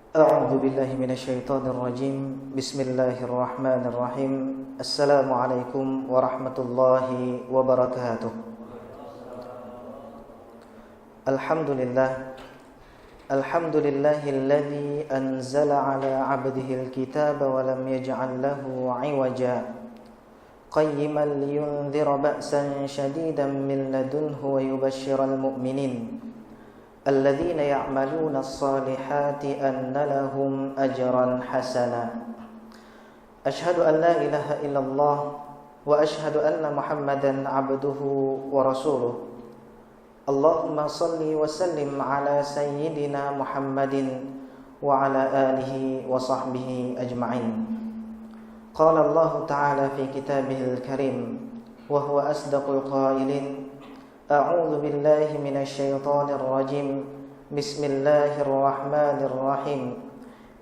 أعوذ بالله من الشيطان الرجيم بسم الله الرحمن الرحيم السلام عليكم ورحمة الله وبركاته الحمد لله الذي أنزل على عبده الكتاب ولم يجعل له عوجا قيما لينذر بأسا شديدا من لدنه ويبشر المؤمنين الذين يعملون الصالحات أن لهم أجرا حسنا أشهد أن لا إله إلا الله وأشهد أن محمدا عبده ورسوله اللهم صل وسلم على سيدنا محمد وعلى آله وصحبه أجمعين قال الله تعالى في كتابه الكريم وهو أصدق القائلين أعوذ بالله من الشيطان الرجيم بسم الله الرحمن الرحيم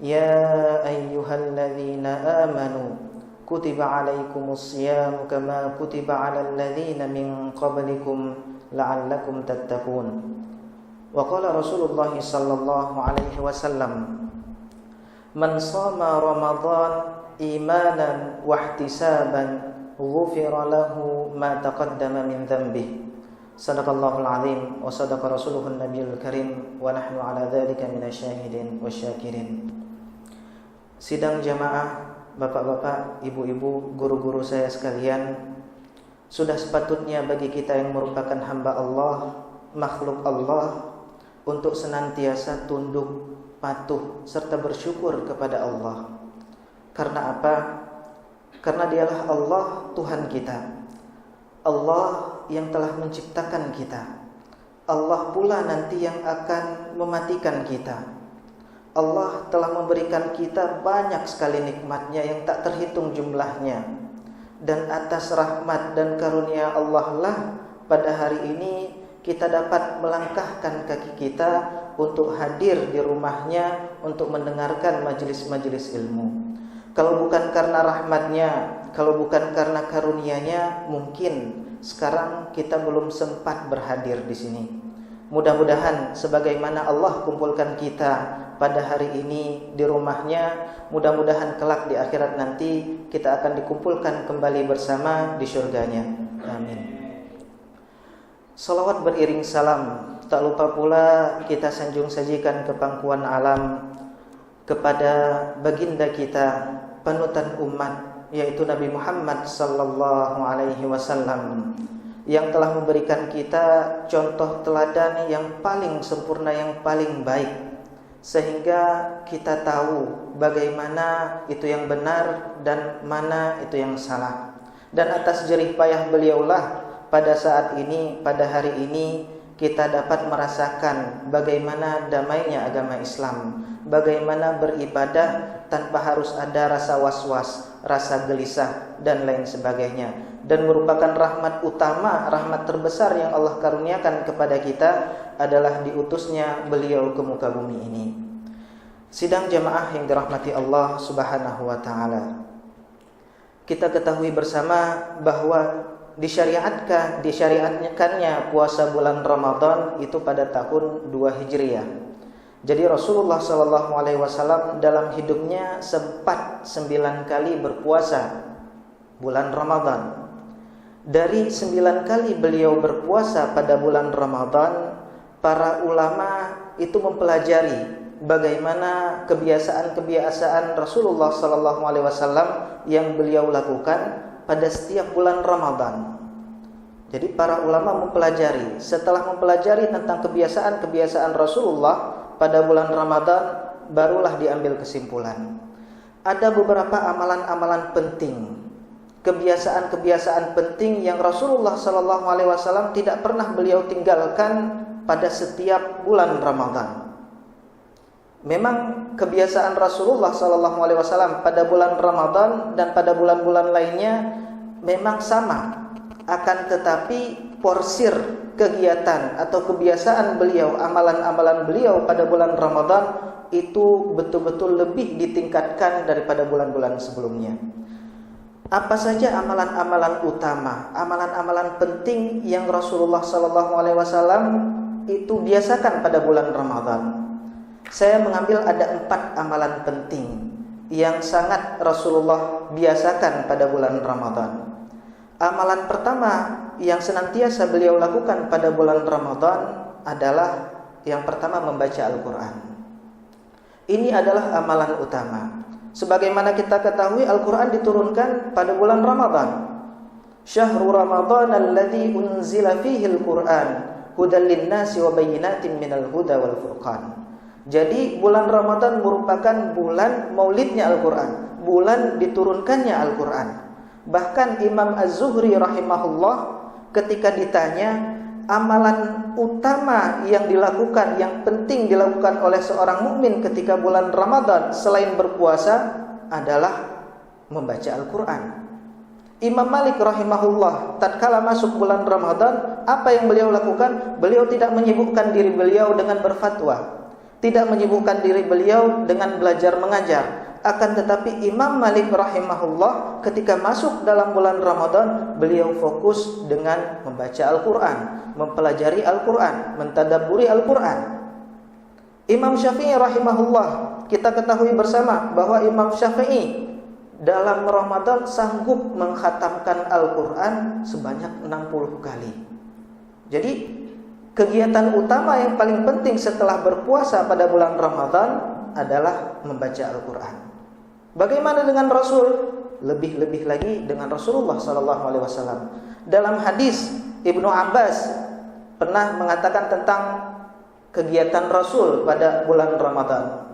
يا أيها الذين آمنوا كتب عليكم الصيام كما كتب على الذين من قبلكم لعلكم تتقون وقال رسول الله صلى الله عليه وسلم من صام رمضان إيمانا واحتسابا غفر له ما تقدم من ذنبه Sadaqallahul azim wa sadaqa rasuluhun nabiyul karim wa nahnu ala dzalika minasyahidin wasyakirin. Sidang jamaah, bapak-bapak, ibu-ibu, guru-guru saya sekalian, sudah sepatutnya bagi kita yang merupakan hamba Allah, makhluk Allah, untuk senantiasa tunduk, patuh serta bersyukur kepada Allah. Karena apa? Karena Dialah Allah Tuhan kita. Allah yang telah menciptakan kita. Allah pula nanti yang akan mematikan kita. Allah telah memberikan kita banyak sekali nikmatnya yang tak terhitung jumlahnya. Dan atas rahmat dan karunia Allah lah pada hari ini kita dapat melangkahkan kaki kita untuk hadir di rumahnya untuk mendengarkan majelis-majelis ilmu. Kalau bukan karena rahmatnya, kalau bukan karena karunia-Nya, mungkin sekarang kita belum sempat berhadir di sini. Mudah-mudahan sebagaimana Allah kumpulkan kita pada hari ini di rumahnya, mudah-mudahan kelak di akhirat nanti kita akan dikumpulkan kembali bersama di surganya. Amin. Salawat beriring salam, tak lupa pula kita sanjung sajikan ke pangkuan alam kepada baginda kita, panutan umat, yaitu Nabi Muhammad sallallahu alaihi wasallam, yang telah memberikan kita contoh teladan yang paling sempurna, yang paling baik, sehingga kita tahu bagaimana itu yang benar dan mana itu yang salah. Dan atas jerih payah beliaulah pada saat ini, pada hari ini, kita dapat merasakan bagaimana damainya agama Islam, bagaimana beribadah tanpa harus ada rasa was-was, rasa gelisah, dan lain sebagainya. Dan merupakan rahmat utama, rahmat terbesar yang Allah karuniakan kepada kita adalah diutusnya beliau ke muka bumi ini. Sidang jamaah yang dirahmati Allah subhanahu wa ta'ala, kita ketahui bersama bahwa disyariatkannya puasa bulan Ramadan itu pada tahun 2 Hijriah. Jadi Rasulullah SAW dalam hidupnya sempat 9 kali berpuasa bulan Ramadan. Dari 9 kali beliau berpuasa pada bulan Ramadan, para ulama itu mempelajari bagaimana kebiasaan-kebiasaan Rasulullah SAW yang beliau lakukan pada setiap bulan Ramadan. Jadi para ulama mempelajari, setelah mempelajari tentang kebiasaan-kebiasaan Rasulullah pada bulan Ramadan, barulah diambil kesimpulan. Ada beberapa amalan-amalan penting, kebiasaan-kebiasaan penting yang Rasulullah SAW tidak pernah beliau tinggalkan pada setiap bulan Ramadan. Memang kebiasaan Rasulullah SAW pada bulan Ramadan dan pada bulan-bulan lainnya memang sama, akan tetapi porsir kegiatan atau kebiasaan beliau, amalan-amalan beliau pada bulan Ramadan itu betul-betul lebih ditingkatkan daripada bulan-bulan sebelumnya. Apa saja amalan-amalan utama, amalan-amalan penting yang Rasulullah SAW itu biasakan pada bulan Ramadan? saya mengambil ada 4 amalan penting yang sangat Rasulullah biasakan pada bulan Ramadan. Amalan pertama yang senantiasa beliau lakukan pada bulan Ramadan adalah yang pertama membaca Al-Quran. Ini adalah amalan utama. Sebagaimana kita ketahui, Al-Quran diturunkan pada bulan Ramadan. Syahrul Ramadan alladzi unzila fihi Al-Quran hudan linnasi wa bayyinatin minal huda wal furqan. Jadi bulan Ramadan merupakan bulan maulidnya Al-Quran, bulan diturunkannya Al-Quran. Bahkan Imam Az-Zuhri rahimahullah ketika ditanya amalan utama yang dilakukan, yang penting dilakukan oleh seorang mukmin ketika bulan Ramadan selain berpuasa adalah membaca Al-Quran. Imam Malik rahimahullah tatkala masuk bulan Ramadan, apa yang beliau lakukan? Beliau tidak menyibukkan diri beliau dengan berfatwa, tidak menyibukkan diri beliau dengan belajar mengajar. Akan tetapi Imam Malik rahimahullah ketika masuk dalam bulan Ramadan, beliau fokus dengan membaca Al-Quran, mempelajari Al-Quran, mentadabburi Al-Quran. Imam Syafi'i rahimahullah, kita ketahui bersama bahwa Imam Syafi'i dalam Ramadan sanggup mengkhatamkan Al-Quran sebanyak 60 kali. Jadi kegiatan utama yang paling penting setelah berpuasa pada bulan Ramadan adalah membaca Al-Quran. Bagaimana dengan Rasul? Lebih-lebih lagi dengan Rasulullah SAW. Dalam hadis Ibnu Abbas pernah mengatakan tentang kegiatan Rasul pada bulan Ramadan.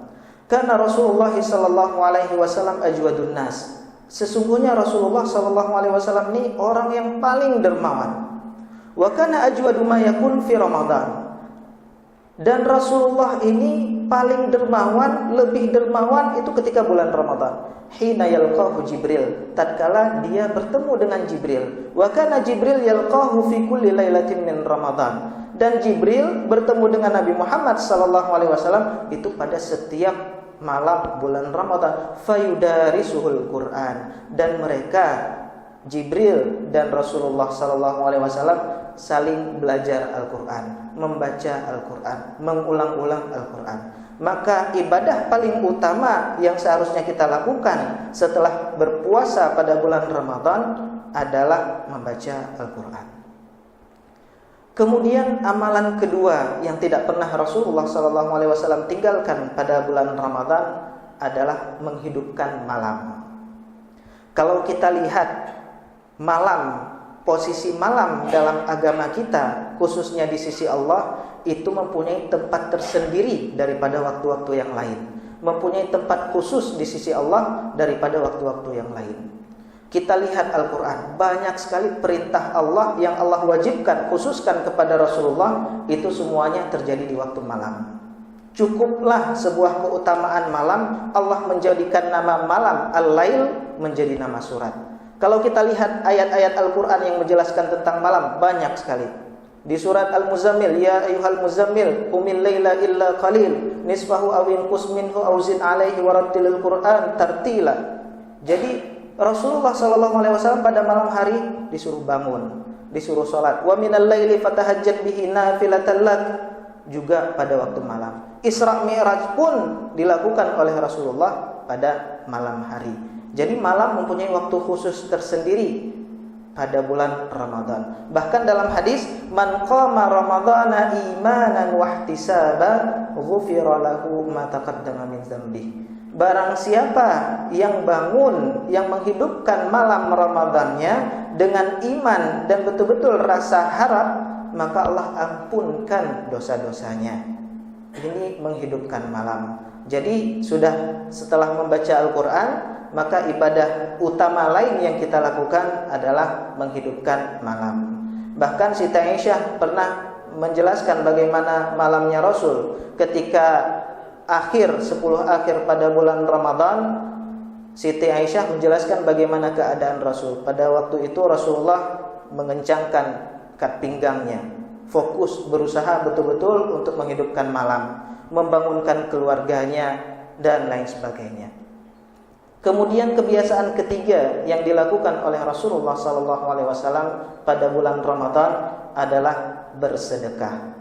Karena Rasulullah SAW ajwadun nas. Sesungguhnya Rasulullah SAW ini orang yang paling dermawan. Wa kana ajwadu ma yakun fi Ramadan. Dan Rasulullah ini paling dermawan, lebih dermawan itu ketika bulan Ramadan. Hina yalqahu Jibril, tatkala dia bertemu dengan Jibril. Wa kana Jibril yalqahu fi kulli lailatin min Ramadan. Dan Jibril bertemu dengan Nabi Muhammad SAW itu pada setiap malam bulan Ramadan. Fayudarisuhul Quran. Dan mereka Jibril dan Rasulullah SAW saling belajar Al-Quran, membaca Al-Quran, mengulang-ulang Al-Quran. Maka ibadah paling utama yang seharusnya kita lakukan setelah berpuasa pada bulan Ramadan adalah membaca Al-Quran. Kemudian amalan kedua yang tidak pernah Rasulullah SAW tinggalkan pada bulan Ramadan adalah menghidupkan malam. Kalau kita lihat malam, posisi malam dalam agama kita, khususnya di sisi Allah, itu mempunyai tempat tersendiri daripada waktu-waktu yang lain. Mempunyai tempat khusus di sisi Allah daripada waktu-waktu yang lain. Kita lihat Al-Quran, banyak sekali perintah Allah yang Allah wajibkan, khususkan kepada Rasulullah, itu semuanya terjadi di waktu malam. Cukuplah sebuah keutamaan malam, Allah menjadikan nama malam Al-Lail menjadi nama surat. Kalau kita lihat ayat-ayat Al-Quran yang menjelaskan tentang malam, banyak sekali. Di surat Al-Muzammil, ya ayyuhal muzammil, qumil laila illa qalil, nisfahu aw inqus minhu aw zid alaihi warattilil Qur'an tartila. Jadi Rasulullah SAW pada malam hari disuruh bangun, disuruh sholat. Wa minal laili fatahajjat bihi nafilatan lak, juga pada waktu malam. Isra Mi'raj pun dilakukan oleh Rasulullah pada malam hari. Jadi malam mempunyai waktu khusus tersendiri pada bulan Ramadan. Bahkan dalam hadis, man qama ramadhana imanan wa ihtisaban ghufira lahu ma taqaddama min dzambi. Barang siapa yang bangun, yang menghidupkan malam Ramadannya dengan iman dan betul-betul rasa harap, maka Allah ampunkan dosa-dosanya. Ini menghidupkan malam. Jadi sudah setelah membaca Al-Quran, maka ibadah utama lain yang kita lakukan adalah menghidupkan malam. Bahkan Siti Aisyah pernah menjelaskan bagaimana malamnya Rasul ketika 10 akhir pada bulan Ramadan. Siti Aisyah menjelaskan bagaimana keadaan Rasul. Pada waktu itu Rasulullah mengencangkan ikat pinggangnya, fokus berusaha betul-betul untuk menghidupkan malam, membangunkan keluarganya dan lain sebagainya. Kemudian kebiasaan ketiga yang dilakukan oleh Rasulullah SAW pada bulan Ramadan adalah bersedekah.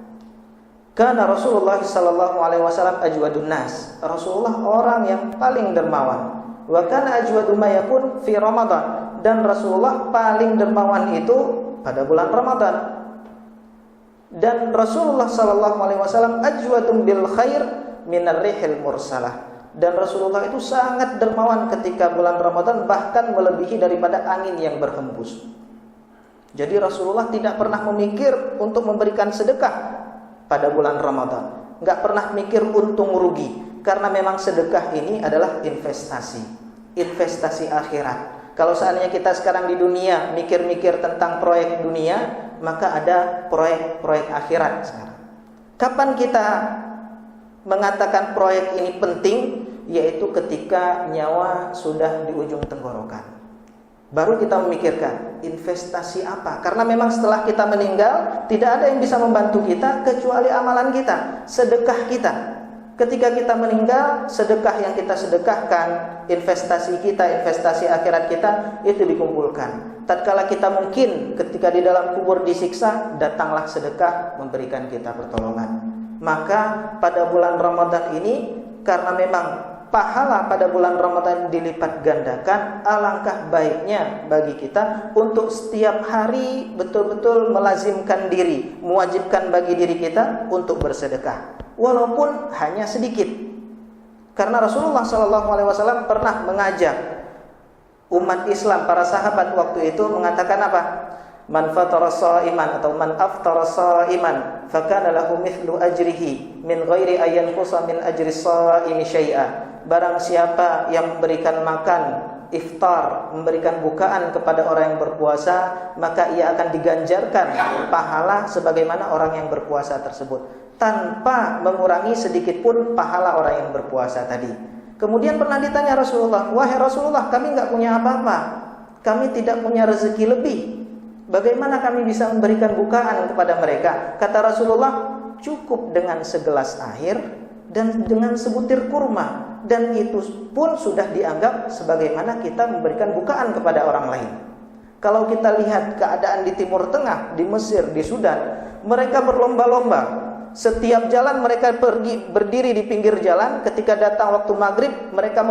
Karena Rasulullah sallallahu alaihi wasallam ajwadun nas. Rasulullah orang yang paling dermawan. Wa kana ajwadu ma yakun fi Ramadan. Dan Rasulullah paling dermawan itu pada bulan Ramadan. Dan Rasulullah sallallahu alaihi wasallam ajwadun bil khair minar rihil mursalah. Dan Rasulullah itu sangat dermawan ketika bulan Ramadan, bahkan melebihi daripada angin yang berhembus. Jadi Rasulullah tidak pernah memikir untuk memberikan sedekah pada bulan Ramadan. Enggak pernah mikir untung rugi, karena memang sedekah ini adalah investasi akhirat. Kalau seandainya kita sekarang di dunia mikir-mikir tentang proyek dunia, maka ada proyek akhirat sekarang. Kapan kita mengatakan proyek ini penting? Yaitu ketika nyawa sudah di ujung tenggorokan. Baru kita memikirkan investasi apa. Karena memang setelah kita meninggal, tidak ada yang bisa membantu kita kecuali amalan kita, sedekah kita. Ketika kita meninggal, sedekah yang kita sedekahkan, investasi kita, investasi akhirat kita, itu dikumpulkan. Tatkala kita mungkin ketika di dalam kubur disiksa, datanglah sedekah memberikan kita pertolongan. Maka pada bulan Ramadan ini, karena memang pahala pada bulan Ramadan dilipat gandakan, alangkah baiknya bagi kita untuk setiap hari betul-betul melazimkan diri, mewajibkan bagi diri kita untuk bersedekah, walaupun hanya sedikit. Karena Rasulullah SAW pernah mengajak umat Islam, para sahabat waktu itu mengatakan apa? Man fatara sha'iman atau man aftara sha'iman fakana lahu mithlu ajrihi min ghairi ayyan qusa min ajri sha'imi syai'a. Barang siapa yang memberikan makan iftar, memberikan bukaan kepada orang yang berpuasa, maka ia akan diganjarkan pahala sebagaimana orang yang berpuasa tersebut, tanpa mengurangi sedikit pun pahala orang yang berpuasa tadi. Kemudian pernah ditanya Rasulullah, wahai Rasulullah, kami enggak punya apa-apa, kami tidak punya rezeki lebih, bagaimana kami bisa memberikan bukaan kepada mereka? Kata Rasulullah, cukup dengan segelas air dan dengan sebutir kurma, dan itu pun sudah dianggap sebagaimana kita memberikan bukaan kepada orang lain. Kalau kita lihat keadaan di Timur Tengah, di Mesir, di Sudan, mereka berlomba-lomba. Setiap jalan mereka pergi berdiri di pinggir jalan, ketika datang waktu maghrib mereka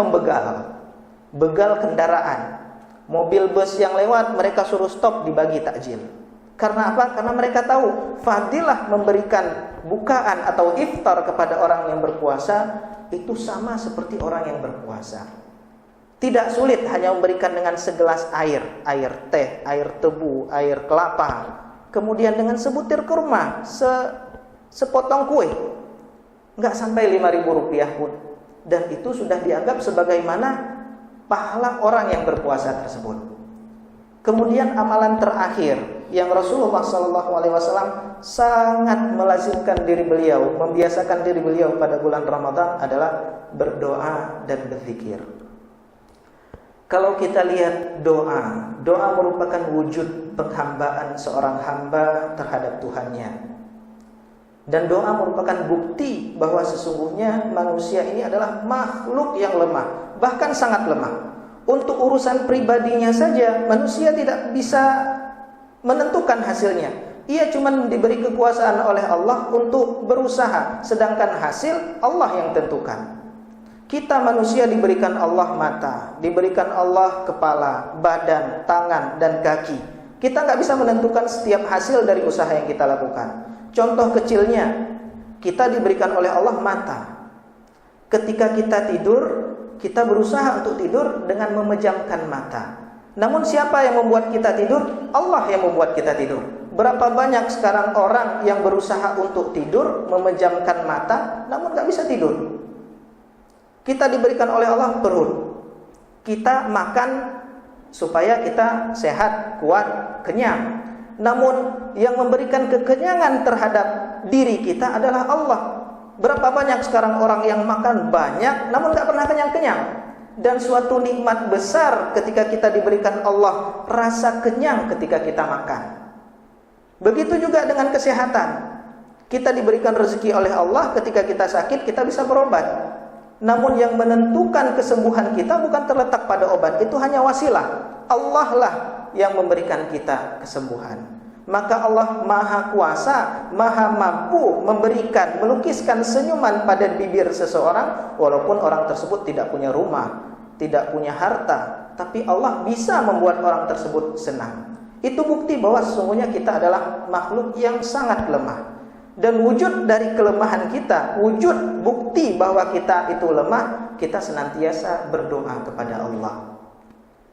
begal kendaraan. Mobil bus yang lewat mereka suruh stop, dibagi takjil. Karena apa? Karena mereka tahu fadilah memberikan bukaan atau iftar kepada orang yang berpuasa itu sama seperti orang yang berpuasa. Tidak sulit, hanya memberikan dengan segelas air teh, air tebu, air kelapa, kemudian dengan sebutir kurma, sepotong kue, nggak sampai 5.000 rupiah pun, dan itu sudah dianggap sebagaimana pahala orang yang berpuasa tersebut. Kemudian amalan terakhir yang Rasulullah SAW sangat melazimkan diri beliau, membiasakan diri beliau pada bulan Ramadan adalah berdoa dan berzikir. Kalau kita lihat doa merupakan wujud penghambaan seorang hamba terhadap Tuhannya. Dan doa merupakan bukti bahwa sesungguhnya manusia ini adalah makhluk yang lemah, bahkan sangat lemah. Untuk urusan pribadinya saja manusia tidak bisa menentukan hasilnya. Ia cuma diberi kekuasaan oleh Allah untuk berusaha, sedangkan hasil Allah yang tentukan. Kita manusia diberikan Allah mata, diberikan Allah kepala, badan, tangan, dan kaki. Kita nggak bisa menentukan setiap hasil dari usaha yang kita lakukan. Contoh kecilnya, kita diberikan oleh Allah mata. Ketika kita tidur, kita berusaha untuk tidur dengan memejamkan mata. Namun siapa yang membuat kita tidur? Allah yang membuat kita tidur. Berapa banyak sekarang orang yang berusaha untuk tidur, memejamkan mata, namun gak bisa tidur. Kita diberikan oleh Allah perut. Kita makan supaya kita sehat, kuat, kenyang. Namun yang memberikan kekenyangan terhadap diri kita adalah Allah. Berapa banyak sekarang orang yang makan banyak namun gak pernah kenyang-kenyang. Dan suatu nikmat besar ketika kita diberikan Allah rasa kenyang ketika kita makan. Begitu juga dengan kesehatan. Kita diberikan rezeki oleh Allah, ketika kita sakit kita bisa berobat. Namun yang menentukan kesembuhan kita bukan terletak pada obat, itu hanya wasilah. Allah lah yang memberikan kita kesembuhan. Maka Allah maha kuasa, maha mampu memberikan, melukiskan senyuman pada bibir seseorang, walaupun orang tersebut tidak punya rumah, tidak punya harta, tapi Allah bisa membuat orang tersebut senang. Itu bukti bahwa sesungguhnya kita adalah makhluk yang sangat lemah. Dan wujud dari kelemahan kita, wujud bukti bahwa kita itu lemah, kita senantiasa berdoa kepada Allah.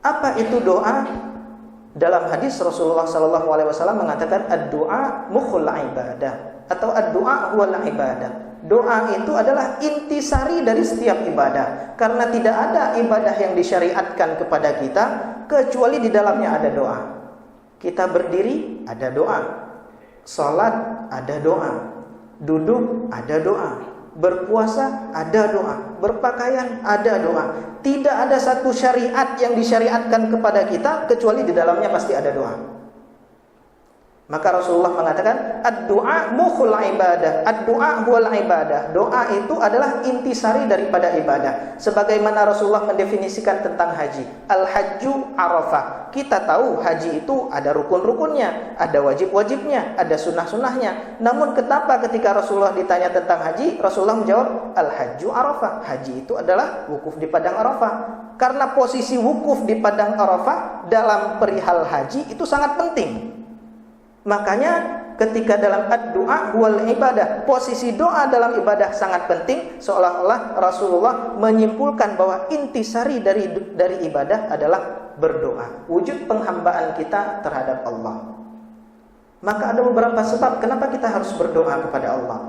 Apa itu doa? Dalam hadis Rasulullah SAW mengatakan ad-du'a mukhul ibadah, atau ad-du'a huwal ibadah. Doa itu adalah intisari dari setiap ibadah, karena tidak ada ibadah yang disyariatkan kepada kita kecuali di dalamnya ada doa. Kita berdiri ada doa, salat ada doa, duduk ada doa, berpuasa ada doa, berpakaian ada doa. Tidak ada satu syariat yang disyariatkan kepada kita kecuali di dalamnya pasti ada doa. Maka Rasulullah mengatakan ad-du'a mukhul ibadah, ad-du'a huwal ibadah. Doa itu adalah intisari daripada ibadah. Sebagaimana Rasulullah mendefinisikan tentang haji, al-hajju arafah. Kita tahu haji itu ada rukun-rukunnya, ada wajib-wajibnya, ada sunnah-sunnahnya. Namun kenapa ketika Rasulullah ditanya tentang haji, Rasulullah menjawab al-hajju arafah. Haji itu adalah wukuf di padang Arafah. Karena posisi wukuf di padang Arafah dalam perihal haji itu sangat penting. Makanya ketika dalam ad-du'a wal ibadah, posisi doa dalam ibadah sangat penting, seolah-olah Rasulullah menyimpulkan bahwa intisari dari ibadah adalah berdoa, wujud penghambaan kita terhadap Allah. Maka ada beberapa sebab kenapa kita harus berdoa kepada Allah.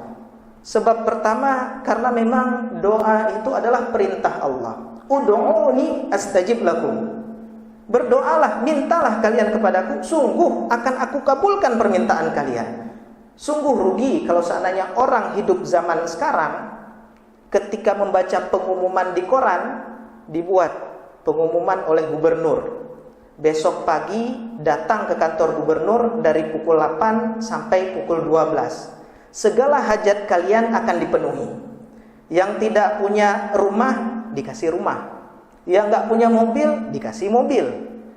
Sebab pertama, karena memang doa itu adalah perintah Allah. Ud'uuni astajib lakum. Berdoalah, mintalah kalian kepadaku, sungguh akan aku kabulkan permintaan kalian. Sungguh rugi kalau seandainya orang hidup zaman sekarang, ketika membaca pengumuman di koran, dibuat pengumuman oleh gubernur. Besok pagi datang ke kantor gubernur dari pukul 8 sampai pukul 12. Segala hajat kalian akan dipenuhi. Yang tidak punya rumah, dikasih rumah. Yang nggak punya mobil, dikasih mobil.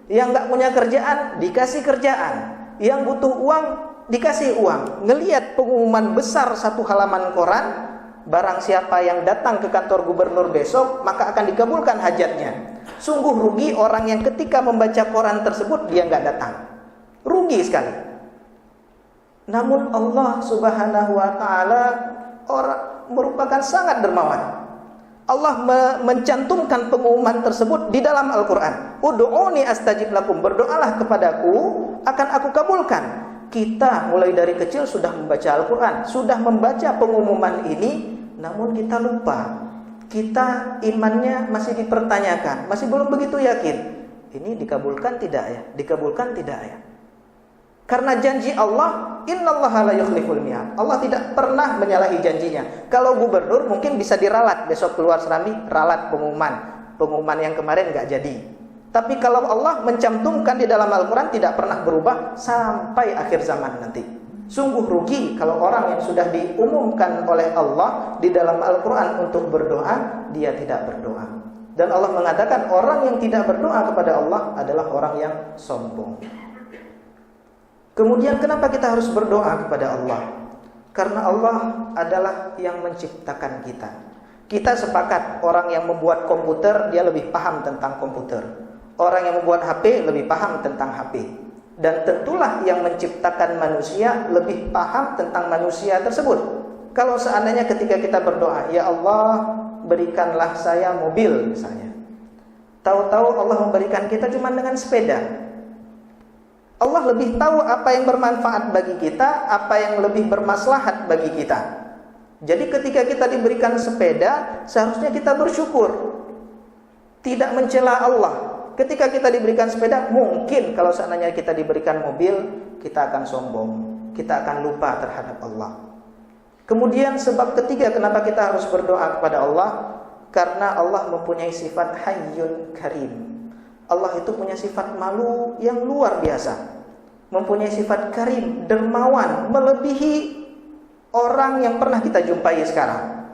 Yang nggak punya kerjaan, dikasih kerjaan. Yang butuh uang, dikasih uang. Ngelihat pengumuman besar satu halaman koran, barang siapa yang datang ke kantor gubernur besok, maka akan dikabulkan hajatnya. Sungguh rugi orang yang ketika membaca koran tersebut, dia nggak datang. Rugi sekali. Namun Allah Subhanahu wa Ta'ala merupakan sangat dermawan. Allah mencantumkan pengumuman tersebut di dalam Al-Quran. Ud'uuni astajib lakum. Berdoalah kepadaku, akan aku kabulkan. Kita mulai dari kecil sudah membaca Al-Quran, sudah membaca pengumuman ini, namun kita lupa. Kita imannya masih dipertanyakan, masih belum begitu yakin. Ini dikabulkan tidak ya? Dikabulkan tidak ya? Karena janji Allah, innallaha la yukhliful mi'ad. Allah tidak pernah menyalahi janjinya. Kalau gubernur mungkin bisa diralat, besok keluar Serambi, ralat pengumuman yang kemarin nggak jadi. Tapi kalau Allah mencantumkan di dalam Al-Quran tidak pernah berubah sampai akhir zaman nanti. Sungguh rugi kalau orang yang sudah diumumkan oleh Allah di dalam Al-Quran untuk berdoa, dia tidak berdoa. Dan Allah mengatakan orang yang tidak berdoa kepada Allah adalah orang yang sombong. Kemudian kenapa kita harus berdoa kepada Allah? Karena Allah adalah yang menciptakan kita. Kita sepakat orang yang membuat komputer dia lebih paham tentang komputer. Orang yang membuat HP lebih paham tentang HP. Dan tentulah yang menciptakan manusia lebih paham tentang manusia tersebut. Kalau seandainya ketika kita berdoa, ya Allah berikanlah saya mobil misalnya. Tahu-tahu Allah memberikan kita cuma dengan sepeda. Allah lebih tahu apa yang bermanfaat bagi kita, apa yang lebih bermaslahat bagi kita. Jadi ketika kita diberikan sepeda, seharusnya kita bersyukur. Tidak mencela Allah. Ketika kita diberikan sepeda, mungkin kalau seandainya kita diberikan mobil, kita akan sombong. Kita akan lupa terhadap Allah. Kemudian sebab ketiga kenapa kita harus berdoa kepada Allah? Karena Allah mempunyai sifat Hayyun Karim. Allah itu punya sifat malu yang luar biasa. Mempunyai sifat karim, dermawan, melebihi orang yang pernah kita jumpai sekarang.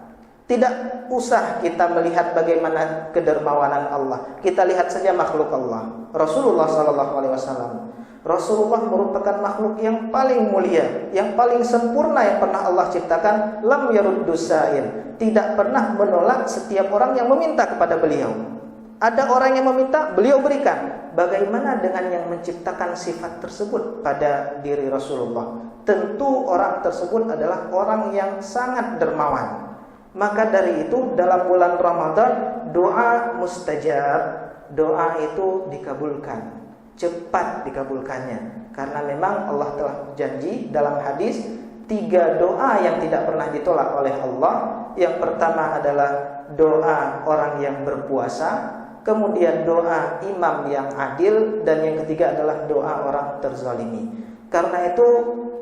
Tidak usah kita melihat bagaimana kedermawanan Allah. Kita lihat saja makhluk Allah. Rasulullah SAW Rasulullah merupakan makhluk yang paling mulia, yang paling sempurna yang pernah Allah ciptakan. Lam yaruddus sa'il, tidak pernah menolak setiap orang yang meminta kepada beliau. Ada orang yang meminta, beliau berikan. Bagaimana dengan yang menciptakan sifat tersebut pada diri Rasulullah? Tentu orang tersebut adalah orang yang sangat dermawan. Maka dari itu dalam bulan Ramadan doa mustajab, doa itu dikabulkan, cepat dikabulkannya. Karena memang Allah telah janji dalam hadis 3 doa yang tidak pernah ditolak oleh Allah. Yang pertama adalah doa orang yang berpuasa, kemudian doa imam yang adil, dan yang ketiga adalah doa orang terzalimi. Karena itu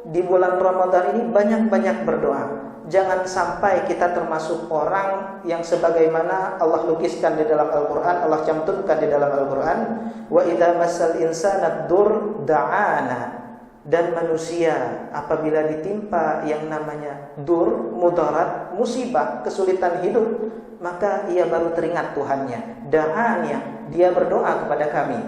di bulan Ramadan ini banyak-banyak berdoa. Jangan sampai kita termasuk orang yang sebagaimana Allah lukiskan di dalam Al-Quran, Allah cantumkan di dalam Al-Quran, wa idza massal insana dur da'ana. Dan manusia apabila ditimpa yang namanya dur, mudarat, musibah, kesulitan hidup, maka ia baru teringat Tuhannya. Da'anya, dia berdoa kepada kami.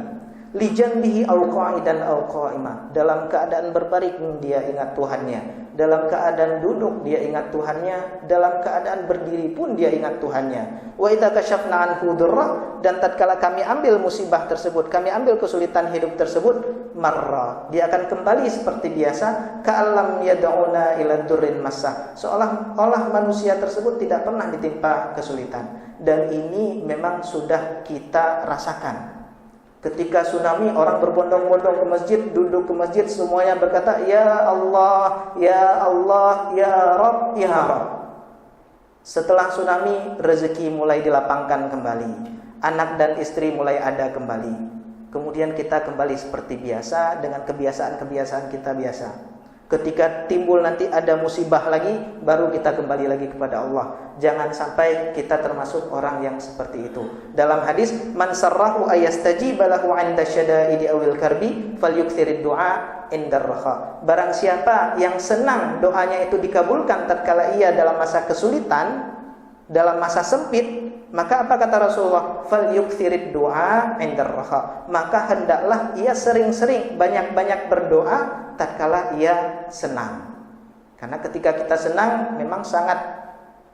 Lijanbihi au qa'idan au qa'imah, dalam keadaan berbaring dia ingat Tuhannya, dalam keadaan duduk dia ingat Tuhannya, dalam keadaan berdiri pun dia ingat Tuhannya. Wa idza kashafna anhu durra, dan tatkala kami ambil musibah tersebut, kami ambil kesulitan hidup tersebut, marra, dia akan kembali seperti biasa, ka'allam yad'una ila durrin massah, seolah-olah manusia tersebut tidak pernah ditimpa kesulitan. Dan ini memang sudah kita rasakan. Ketika tsunami, orang berbondong-bondong ke masjid, duduk ke masjid, semuanya berkata, Ya Allah, Ya Allah, Ya Rabb, Ya Rabb. Setelah tsunami, rezeki mulai dilapangkan kembali, anak dan istri mulai ada kembali. Kemudian kita kembali seperti biasa dengan kebiasaan-kebiasaan kita biasa. Ketika timbul nanti ada musibah lagi, baru kita kembali lagi kepada Allah. Jangan sampai kita termasuk orang yang seperti itu. Dalam hadis, man sarrahu ayastajiba lahu 'inda syada'idi awil karbi falyukthirid du'a indar raha. Barang siapa yang senang doanya itu dikabulkan tatkala ia dalam masa kesulitan, dalam masa sempit, maka apa kata Rasulullah? Falyukthirid du'a indar raha. Maka hendaklah ia sering-sering banyak-banyak berdoa tatkala ia senang. Karena ketika kita senang memang sangat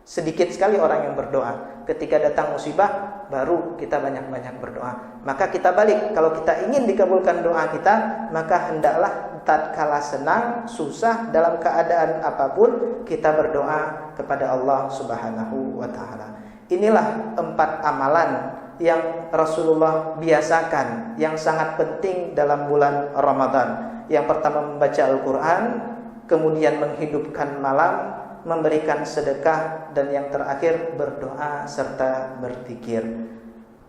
sedikit sekali orang yang berdoa. Ketika datang musibah baru kita banyak-banyak berdoa. Maka kita balik, kalau kita ingin dikabulkan doa kita, maka hendaklah tatkala senang, susah, dalam keadaan apapun kita berdoa kepada Allah Subhanahu wa taala. Inilah 4 amalan yang Rasulullah biasakan, yang sangat penting dalam bulan Ramadan. Yang pertama membaca Al-Quran, kemudian menghidupkan malam, memberikan sedekah, dan yang terakhir berdoa serta berzikir.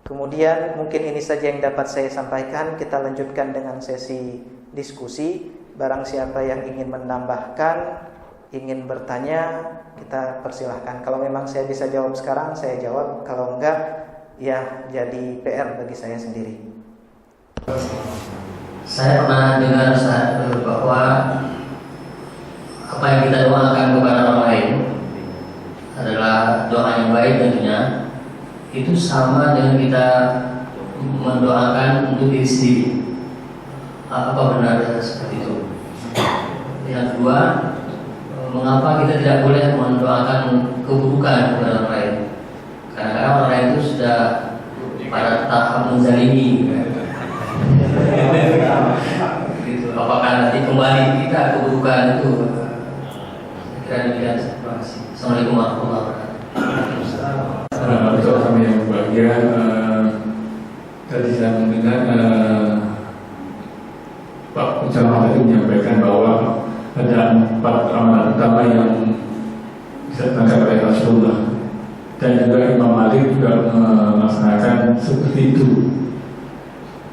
Kemudian mungkin ini saja yang dapat saya sampaikan. Kita lanjutkan dengan sesi diskusi. Barang siapa yang ingin menambahkan, ingin bertanya, kita persilahkan. Kalau memang saya bisa jawab sekarang, saya jawab. Kalau enggak, ya jadi PR bagi saya sendiri. Saya pernah dengar bahwa apa yang kita doakan kepada orang lain adalah doa yang baik tentunya. Itu sama dengan kita mendoakan untuk diri sendiri. Apa benar seperti itu? Yang kedua, mengapa kita tidak boleh mendoakan keburukan kepada orang lain? Karena orang lain itu sudah pada tahap menzalimi. Gitu. Apakah nanti kembali kita keburukan itu? Kira demikian. Terima kasih. Assalamualaikum warahmatullahi wabarakatuh. Untuk kami yang berbahagia, tadi saya mendengar Pak Ucapan tadi menyampaikan bahwa ada 4 amalan utama yang bisa ditangkap oleh Rasulullah, dan juga Imam Malik juga melaksanakan seperti itu.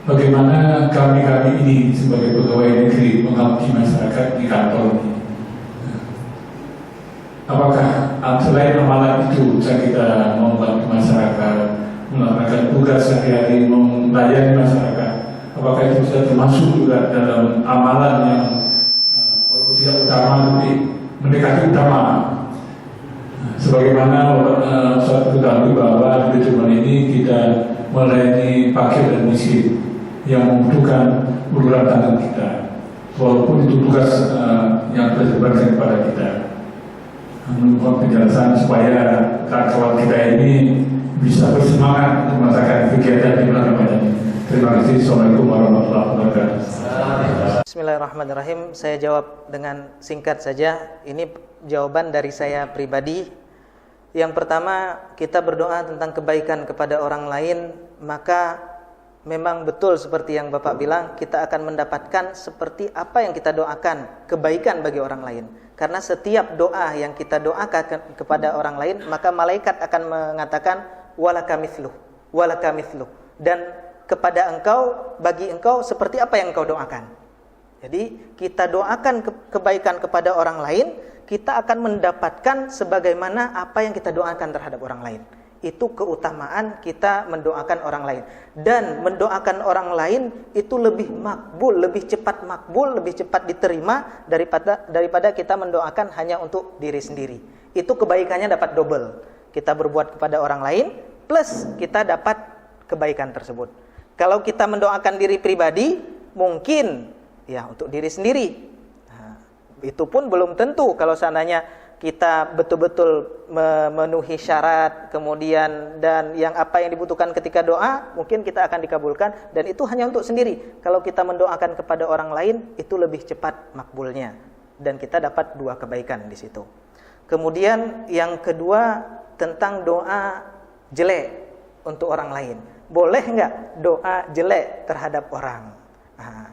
Bagaimana kami ini sebagai pegawai negeri mengabdi masyarakat di kantor ini? Apakah selain amalan itu bisa kita membantu masyarakat, melakukan tugas sehari-hari, melayani masyarakat? Apakah itu bisa termasuk juga dalam amalan yang tidak utama, tapi mendekati utama? Sebagaimana suatu ketahui bahwa di Jerman ini kita melayani fakir dan miskin yang membutuhkan uluran tangan kita, walaupun itu tugas yang tersebarkan kepada kita. Menemukan penjelasan supaya kawan kita ini bisa bersemangat untuk melaksanakan kegiatan di bulan Ramadan. Terima kasih. Assalamualaikum warahmatullahi wabarakatuh. Bismillahirrahmanirrahim. Saya jawab dengan singkat saja. Ini jawaban dari saya pribadi. Yang pertama, kita berdoa tentang kebaikan kepada orang lain, maka memang betul seperti yang Bapak bilang, kita akan mendapatkan seperti apa yang kita doakan, kebaikan bagi orang lain. Karena setiap doa yang kita doakan kepada orang lain, maka malaikat akan mengatakan walaka mithluh, walaka mithluh. Dan kepada engkau, bagi engkau seperti apa yang engkau doakan. Jadi kita doakan kebaikan kepada orang lain, kita akan mendapatkan sebagaimana apa yang kita doakan terhadap orang lain. Itu keutamaan kita mendoakan orang lain. Dan mendoakan orang lain itu lebih makbul, lebih cepat makbul, lebih cepat diterima daripada kita mendoakan hanya untuk diri sendiri. Itu kebaikannya dapat double. Kita berbuat kepada orang lain plus kita dapat kebaikan tersebut. Kalau kita mendoakan diri pribadi, mungkin ya untuk diri sendiri. Nah, itu pun belum tentu kalau seandainya kita betul-betul memenuhi syarat, kemudian dan yang apa yang dibutuhkan ketika doa, mungkin kita akan dikabulkan, dan itu hanya untuk sendiri. Kalau kita mendoakan kepada orang lain, itu lebih cepat makbulnya, dan kita dapat dua kebaikan di situ. Kemudian yang kedua tentang doa jelek untuk orang lain. Boleh nggak doa jelek terhadap orang? Nah,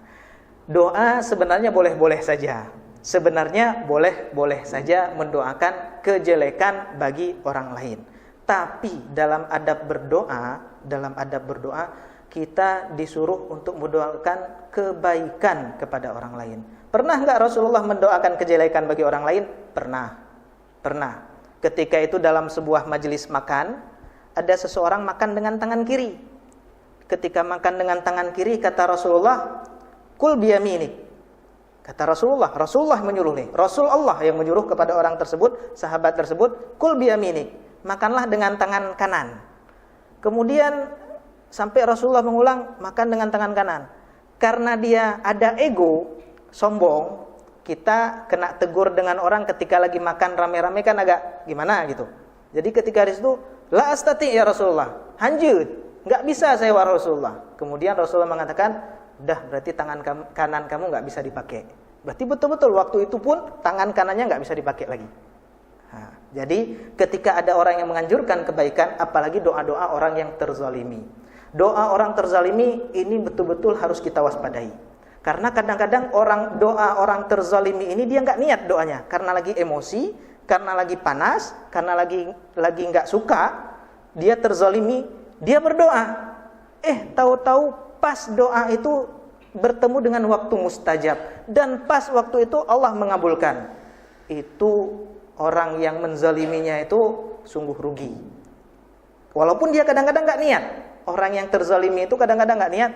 doa sebenarnya boleh-boleh saja. Sebenarnya boleh-boleh saja mendoakan kejelekan bagi orang lain. Tapi dalam adab berdoa kita disuruh untuk mendoakan kebaikan kepada orang lain. Pernah nggak Rasulullah mendoakan kejelekan bagi orang lain? Pernah. Ketika itu dalam sebuah majelis makan, ada seseorang makan dengan tangan kiri. Ketika makan dengan tangan kiri, kata Rasulullah, kul biyaminik. Kata Rasulullah menyuruh nih. Rasulullah yang menyuruh kepada orang tersebut, sahabat tersebut, kul biyaminik. Makanlah dengan tangan kanan. Kemudian sampai Rasulullah mengulang, makan dengan tangan kanan. Karena dia ada ego, sombong, kita kena tegur dengan orang ketika lagi makan rame-rame kan agak gimana gitu. Jadi ketika di situ, la astati ya Rasulullah, hanjut. Enggak bisa saya wahai Rasulullah. Kemudian Rasulullah mengatakan, dah berarti tangan kanan kamu enggak bisa dipakai. Berarti betul-betul waktu itu pun tangan kanannya enggak bisa dipakai lagi. Nah, jadi ketika ada orang yang menganjurkan kebaikan, apalagi doa-doa orang yang terzalimi. Doa orang terzalimi ini betul-betul harus kita waspadai. Karena kadang-kadang doa orang terzalimi ini dia enggak niat doanya, karena lagi emosi, karena lagi panas, karena lagi enggak suka, dia terzalimi. Dia berdoa, tahu-tahu pas doa itu bertemu dengan waktu mustajab, dan pas waktu itu Allah mengabulkan. Itu orang yang menzaliminya itu sungguh rugi. Walaupun dia kadang-kadang gak niat. Orang yang terzalimi itu kadang-kadang gak niat.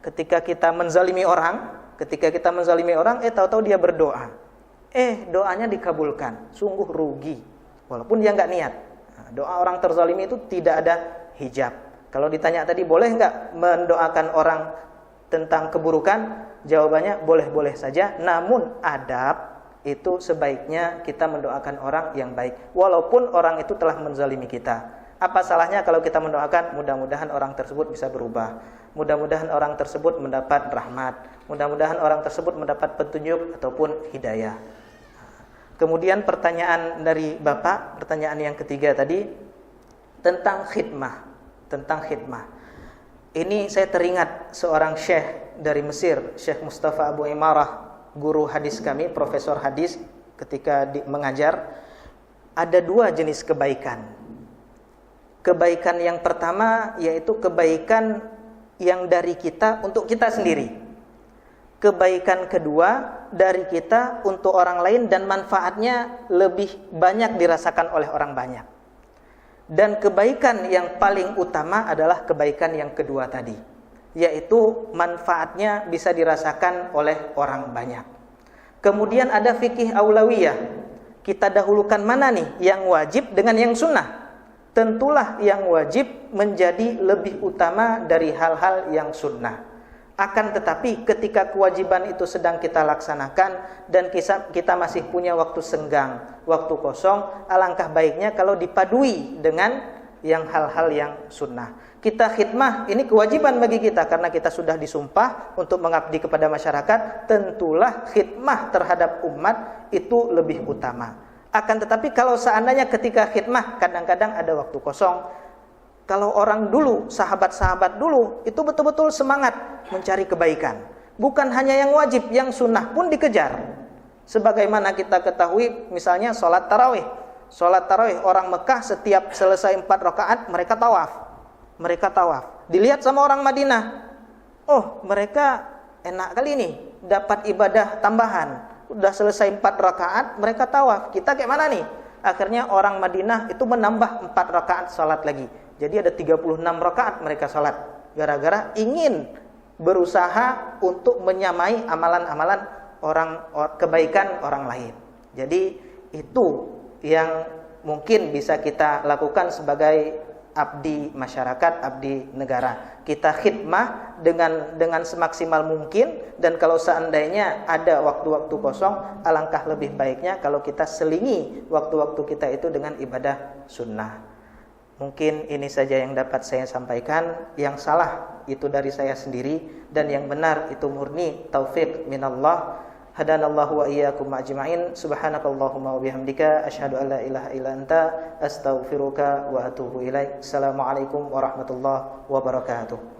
Ketika kita menzalimi orang, tahu-tahu dia berdoa. Doanya dikabulkan. Sungguh rugi. Walaupun dia gak niat. Nah, doa orang terzalimi itu tidak ada hijab. Kalau ditanya tadi boleh enggak mendoakan orang tentang keburukan, jawabannya boleh-boleh saja. Namun adab itu sebaiknya kita mendoakan orang yang baik, walaupun orang itu telah menzalimi kita. Apa salahnya kalau kita mendoakan mudah-mudahan orang tersebut bisa berubah, mudah-mudahan orang tersebut mendapat rahmat, mudah-mudahan orang tersebut mendapat petunjuk ataupun hidayah. Kemudian pertanyaan dari Bapak, pertanyaan yang ketiga tadi tentang khidmah. Ini saya teringat seorang syekh dari Mesir, Syekh Mustafa Abu Imarah, guru hadis kami, profesor hadis, ketika mengajar, ada dua jenis kebaikan. Kebaikan yang pertama yaitu kebaikan yang dari kita untuk kita sendiri. Kebaikan kedua dari kita untuk orang lain dan manfaatnya lebih banyak dirasakan oleh orang banyak. Dan kebaikan yang paling utama adalah kebaikan yang kedua tadi, yaitu manfaatnya bisa dirasakan oleh orang banyak. Kemudian ada fikih aulawiyah. Kita dahulukan mana nih, yang wajib dengan yang sunnah? Tentulah yang wajib menjadi lebih utama dari hal-hal yang sunnah. Akan tetapi ketika kewajiban itu sedang kita laksanakan dan kita masih punya waktu senggang, waktu kosong, alangkah baiknya kalau dipadui dengan yang hal-hal yang sunnah. Kita khidmah, ini kewajiban bagi kita karena kita sudah disumpah untuk mengabdi kepada masyarakat, tentulah khidmah terhadap umat itu lebih utama. Akan tetapi kalau seandainya ketika khidmah kadang-kadang ada waktu kosong, kalau orang dulu, sahabat-sahabat dulu itu betul-betul semangat mencari kebaikan. Bukan hanya yang wajib, yang sunnah pun dikejar. Sebagaimana kita ketahui misalnya sholat tarawih. Sholat tarawih orang Mekah setiap selesai 4 rakaat mereka tawaf. Mereka tawaf. Dilihat sama orang Madinah. Oh, mereka enak kali ini dapat ibadah tambahan. Udah selesai 4 rakaat mereka tawaf. Kita kayak mana nih? Akhirnya orang Madinah itu menambah 4 rakaat sholat lagi. Jadi ada 36 rakaat mereka sholat. Gara-gara ingin berusaha untuk menyamai amalan-amalan kebaikan orang lain. Jadi itu yang mungkin bisa kita lakukan sebagai abdi masyarakat, abdi negara. Kita khidmah dengan semaksimal mungkin, dan kalau seandainya ada waktu-waktu kosong, alangkah lebih baiknya kalau kita selingi waktu-waktu kita itu dengan ibadah sunnah. Mungkin ini saja yang dapat saya sampaikan. Yang salah itu dari saya sendiri, dan yang benar itu murni taufik minallah. Hadanallahu wa iyyakum ajma'in. Subhanakallahumma wa bihamdika asyhadu an la ilaha illa anta astaghfiruka wa atubu ilaik. Assalamualaikum warahmatullahi wabarakatuh.